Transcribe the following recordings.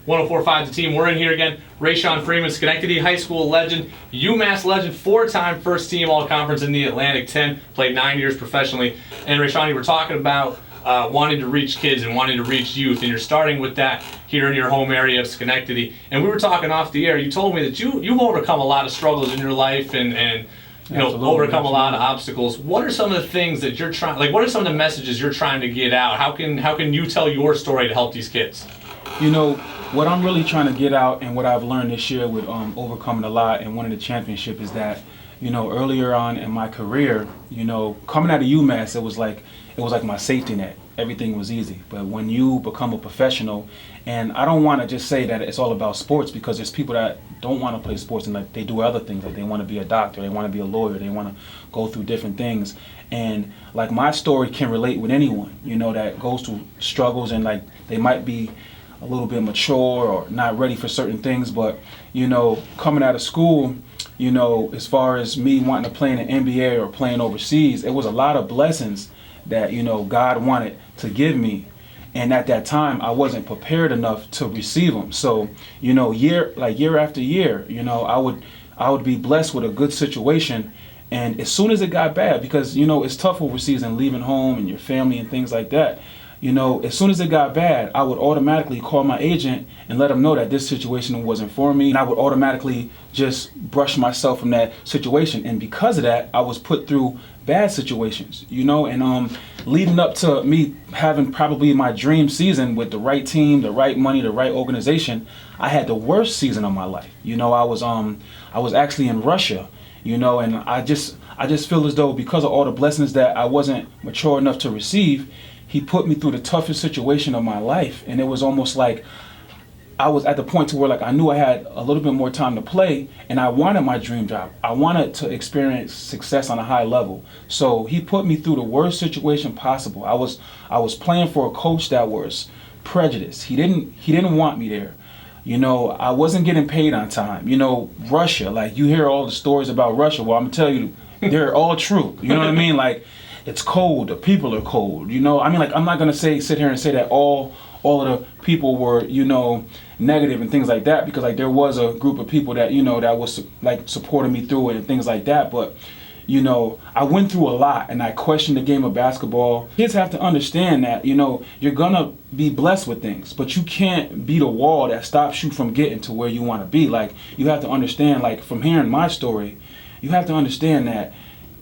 104.5 The Team. We're in here again. Rashaun Freeman, Schenectady High School legend, UMass legend, 4-time first team All-Conference in the Atlantic 10, played 9 years professionally. And Rashaun, you were talking about wanting to reach kids and wanting to reach youth, and you're starting with that here in your home area of Schenectady. And we were talking off the air. You told me that you've overcome a lot of struggles in your life and you know, overcome a lot of obstacles. What are some of the things that you're trying, like what are some of the messages you're trying to get out? How can you tell your story to help these kids? You know, what I'm really trying to get out and what I've learned this year with overcoming a lot and winning the championship is that, you know, earlier on in my career, you know, coming out of UMass, it was like my safety net. Everything was easy. But when you become a professional, and I don't want to just say that it's all about sports, because there's people that don't want to play sports and like they do other things, like they want to be a doctor, they want to be a lawyer, they want to go through different things. And like my story can relate with anyone, you know, that goes through struggles and like they might be a little bit mature or not ready for certain things. But, you know, coming out of school, you know, as far as me wanting to play in the NBA or playing overseas, it was a lot of blessings that, you know, God wanted to give me. And at that time, I wasn't prepared enough to receive them. So, you know, year after year, you know, I would be blessed with a good situation. And as soon as it got bad, because, you know, it's tough overseas and leaving home and your family and things like that, you know, as soon as it got bad, I would automatically call my agent and let him know that this situation wasn't for me. And I would automatically just brush myself from that situation. And because of that, I was put through bad situations, you know, and leading up to me having probably my dream season with the right team, the right money, the right organization, I had the worst season of my life. You know, I was actually in Russia, you know, and I just feel as though because of all the blessings that I wasn't mature enough to receive, He put me through the toughest situation of my life. And it was almost like I was at the point to where like I knew I had a little bit more time to play, and I wanted my dream job. I wanted to experience success on a high level. So He put me through the worst situation possible. I was playing for a coach that was prejudiced. He didn't want me there. You know, I wasn't getting paid on time. You know, Russia, like you hear all the stories about Russia. Well, I'm gonna tell you, they're all true. You know what I mean? Like, it's cold, the people are cold, you know? I mean, like, I'm not gonna sit here and say that all of the people were, you know, negative and things like that, because like there was a group of people that, you know, that was like supporting me through it and things like that. But, you know, I went through a lot and I questioned the game of basketball. Kids have to understand that, you know, you're gonna be blessed with things, but you can't be the wall that stops you from getting to where you wanna be. Like, you have to understand, like from hearing my story, you have to understand that,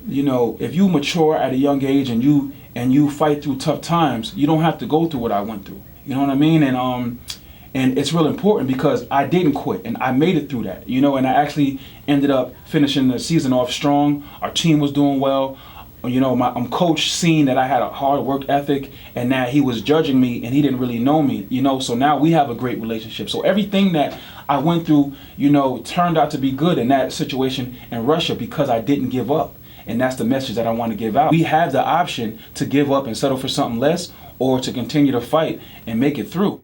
you know, if you mature at a young age and you fight through tough times, you don't have to go through what I went through. You know what I mean? And it's real important because I didn't quit and I made it through that. You know, and I actually ended up finishing the season off strong. Our team was doing well. You know, my coach seen that I had a hard work ethic and that he was judging me and he didn't really know me. You know, so now we have a great relationship. So everything that I went through, you know, turned out to be good in that situation in Russia because I didn't give up. And that's the message that I want to give out. We have the option to give up and settle for something less, or to continue to fight and make it through.